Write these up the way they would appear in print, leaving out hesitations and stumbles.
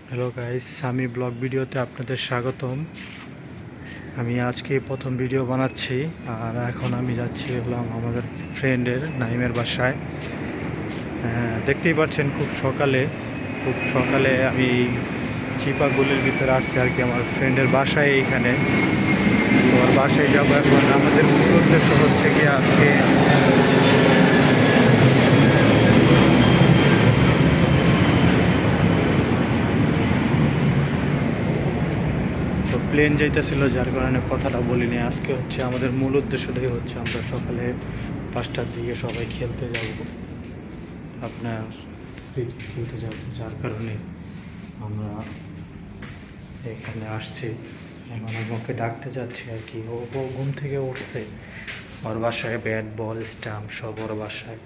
Hello guys, আমি blog ভিডিওতে আপনাদের স্বাগতম। আমি আজকে প্রথম ভিডিও বানাচ্ছি, আর এখন আমি যাচ্ছি হলাম আমাদের ফ্রেন্ডের নাইমের বাসায়। দেখতেই পাচ্ছেন খুব সকালে আমি চিপাগুলির ভিতরে আসছি আর কি, আমার ফ্রেন্ডের বাসায় এইখানে। তো ওর বাসায় যাবো এখন। আমাদের মূল উদ্দেশ্য হচ্ছে কি আজকে তো প্লেন যাইতেছিল, যার কারণে কথাটা বলিনি। আজকে হচ্ছে আমাদের মূল উদ্দেশ্যটাই হচ্ছে আমরা সকালে 5টার দিকে সবাই খেলতে যাব, আপনার ক্রিকেট খেলতে যাব, যার কারণে আমরা এখানে আসছি। এখন আমি ওকে ডাকতে যাচ্ছি আর কি। ও ঘুম থেকে উঠছে, ওর বাসায় ব্যাট বল স্টাম্প সব ওর বাসায়,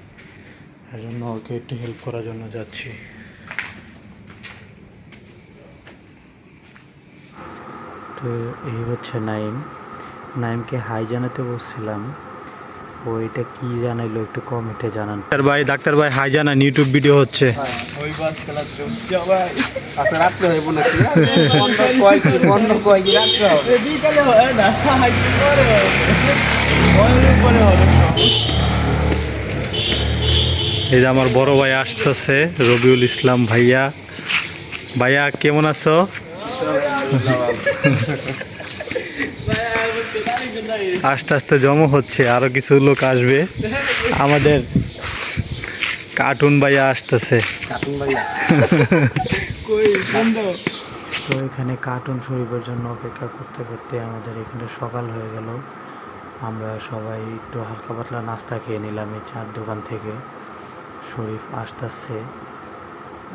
এর জন্য ওকে একটু হেল্প করার জন্য যাচ্ছি। তো এই হচ্ছে নাইমকে হাই জানাতে বলছিলাম, ও এটা কি জানাইলো একটু কমেন্টে জানান। ডাক্তার ভাই হাই জানান, ইউটিউব ভিডিও হচ্ছে। ওই বাস খেলা চলছে ভাই। আচ্ছা রাত্রে হইব না কি? বন্ধ কয় কি রাত্রে হবে? বিকালে হয় না, কি করে হবে? ওই পরে হবে। এই যে আমার বড় ভাই আসতেছে, রবিউল ইসলাম ভাইয়া। ভাইয়া কেমন আছো? আস্তে আস্তে জমা হচ্ছে, আরো কিছু লোক আসবে। আমাদের কার্টুন ভাইয়া আসতেছে। তো এখানে কার্টুন শরীফের জন্য অপেক্ষা করতে করতে আমাদের এখানে সকাল হয়ে গেল। আমরা সবাই একটু হালকা পাতলা নাস্তা খেয়ে নিলাম এই চার দোকান থেকে। শরীফ আসতেছে,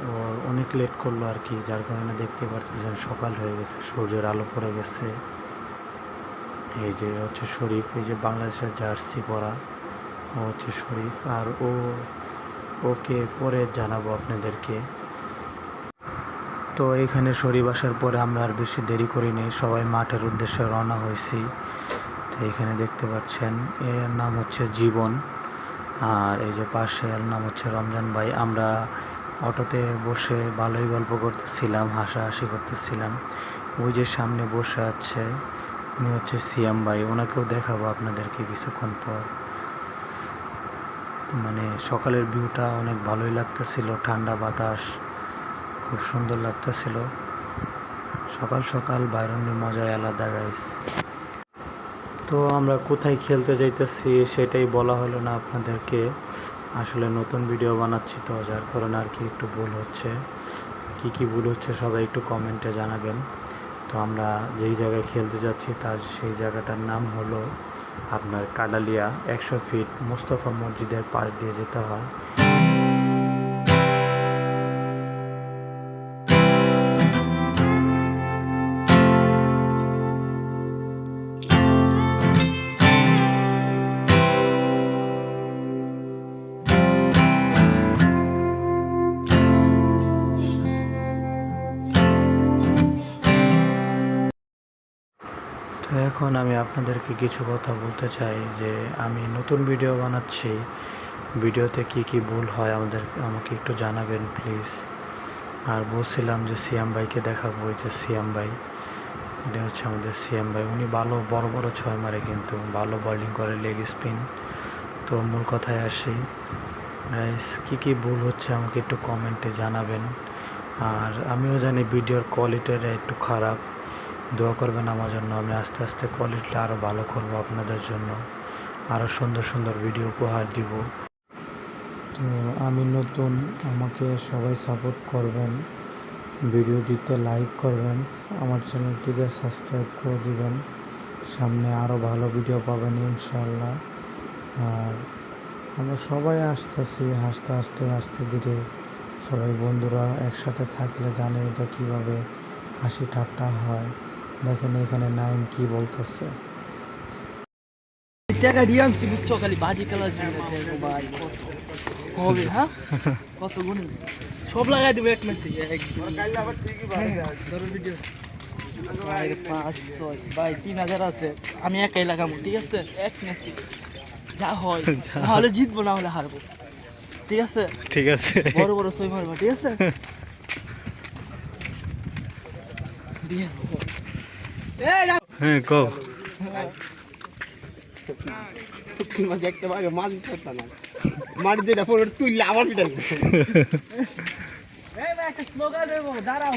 ও অনেক লেট করলো আর কি, যার কারণে দেখতে পাচ্ছেন সকাল হয়ে গেছে, সূর্যের আলো পড়ে গেছে। এই যে হচ্ছে শরীফ, এই যে বাংলাদেশের জার্সি পরা, ও হচ্ছে শরীফ। আর ওকে পরে জানাবো আপনাদেরকে। তো এইখানে শরীফ আসার পরে আমরা আর বেশি দেরি করিনি, সবাই মাঠের উদ্দেশ্যে রওনা হয়েছি। তো এখানে দেখতে পাচ্ছেন এর নাম হচ্ছে জীবন, আর এই যে পাশে এর নাম হচ্ছে রমজান ভাই। আমরা অটোতে বসে ভালোই গল্প করতেছিলাম, হাসাহাসি করতেছিলাম। ওই যে সামনে বসে আছে উনি হচ্ছে সিয়াম ভাই, ওনাকেও দেখাবো আপনাদেরকে কিছুক্ষণ পর। মানে সকালের ভিউটা অনেক ভালোই লাগতেছিল, ঠান্ডা বাতাস, খুব সুন্দর লাগতেছিল। সকাল সকাল বাইরনের মজাই আলাদা গাইস। তো আমরা কোথায় খেলতে যাইতেছি সেটাই বলা হলো না আপনাদেরকে। আসলে নতুন ভিডিও বানাচ্ছি তো, যার কারণে আর কি একটু ভুল হচ্ছে। কি ভুল হচ্ছে সবাই একটু কমেন্টে জানাবেন। তো আমরা যেই জায়গায় খেলতে যাচ্ছি তার সেই জায়গাটার নাম হলো আপনার কাডালিয়া। 100 ফিট মুস্তফা মসজিদের পাশ দিয়ে যেতে হয়। তো এখন আমি আপনাদেরকে কিছু কথা বলতে চাই যে আমি নতুন ভিডিও বানাচ্ছি, ভিডিওতে কি ভুল হয় আমাকে একটু জানাবেন প্লিজ। আর বলছিলাম যে সিয়াম ভাইকে দেখাবো, ওই যে সিয়াম ভাই, এটা হচ্ছে আমাদের সিয়াম ভাই। উনি ভালো বড় বড় ছয় মারে, কিন্তু ভালো বোলিং করে, লেগ স্পিন। তো মূল কথায় আসি গাইস, কি ভুল হচ্ছে আমাকে একটু কমেন্টে জানাবেন। আর আমিও জানি ভিডিওর কোয়ালিটিটা একটু খারাপ, দোয়া করবেন আমার জন্য। আমি আস্তে আস্তে কোয়ালিটিটা আরও ভালো করবো আপনাদের জন্য, আরও সুন্দর সুন্দর ভিডিও উপহার দিব। তো আমি নতুন, আমাকে সবাই সাপোর্ট করবেন, ভিডিওটিতে লাইক করবেন, আমার চ্যানেলটিকে সাবস্ক্রাইব করে দিবেন। সামনে আরও ভালো ভিডিও পাবেন ইনশাআল্লাহ। আর আমরা সবাই আসতেছি আস্তে ধীরে। সবাই বন্ধুরা একসাথে থাকলে জানেন তো কীভাবে হাসি ঠাট্টা হয়। দেখেন এখানে নাইম কি বলতেছে। টাকা দিয়ে আনছি বুঝছো, খালি বাজি খেলার জন্য ভাই। হবে হ্যাঁ, কত গুণ সব লাগাই দেবো এক ম্যাচে। ধরো ভিডিও 4 5 6 ভাই 3000 আছে, আমি একাই লাগাবো, ঠিক আছে? এক ম্যাচে যা হয়, তাহলে জিতবো না হলে হারবো, ঠিক আছে? ঠিক আছে, বড় বড় ছয় মারবা, ঠিক আছে? দিয়ে এই না হ্যাঁ কো কিংবা দেখতে পারে মাছ ধরতে না মার যেটা পরে তুললে আবার পিটাই এই ভাই একটা স্লোগান দেবো দাঁড়াও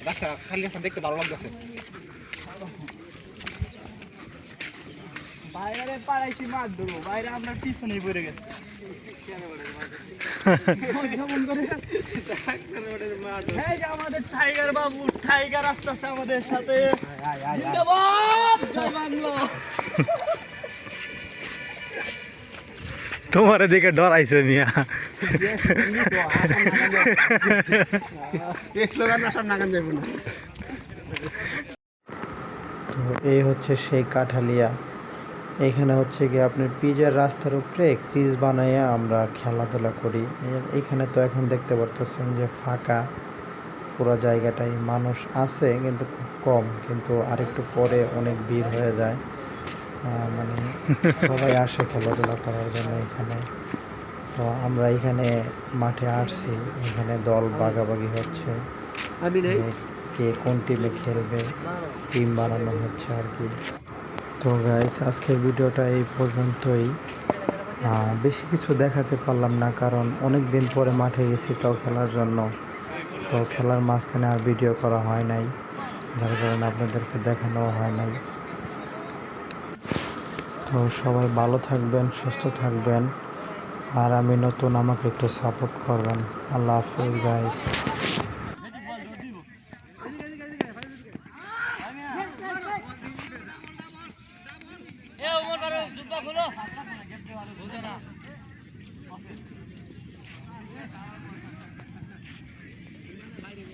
রাস্তা খালি রাস্তা দেখতে ভালো লাগতেছে বাইরে পাড়াইছি মাছ ধরবো বাইরে আমরা পিছনেই পড়ে গেছি এই যে আমাদের টাইগার বাবু টাইগার আস্তে আস্তে আমাদের সাথে জিন্দাবাদ জয় বাংলা তোমার দিকে ডরাইছে মিয়া স্লোগান না সব নাগান যাবো না তো এই হচ্ছে সেই কাঠালিয়া এখানে হচ্ছে কি আপনার পিচের রাস্তার উপরে পিচ বানাইয়া আমরা খেলাধুলা করি এইখানে তো এখন দেখতে পারতেছেন যে ফাঁকা পুরো জায়গাটাই মানুষ আছে কিন্তু খুব কম কিন্তু আরেকটু পরে অনেক ভিড় হয়ে যায় মানে সবাই আসে খেলাধুলা করার জন্য এখানে তো আমরা এখানে মাঠে আসছি এখানে দল ভাগাভাগি হচ্ছে কে কোন টিমে খেলবে টিম বানানো হচ্ছে আর কি তো গাইস আজকের ভিডিওটা এই পর্যন্তই বেশি কিছু দেখাতে পারলাম না কারণ অনেক দিন পরে মাঠে গেছি তাও খেলার জন্য তো খেলার মাঝখানে আর ভিডিও করা হয় নাই যার কারণে আপনাদেরকে দেখানো হয় নাই তো সবাই ভালো থাকবেন সুস্থ থাকবেন আর আমি নতুন আমাকে একটু সাপোর্ট করবেন আল্লাহ হাফেজ গাইস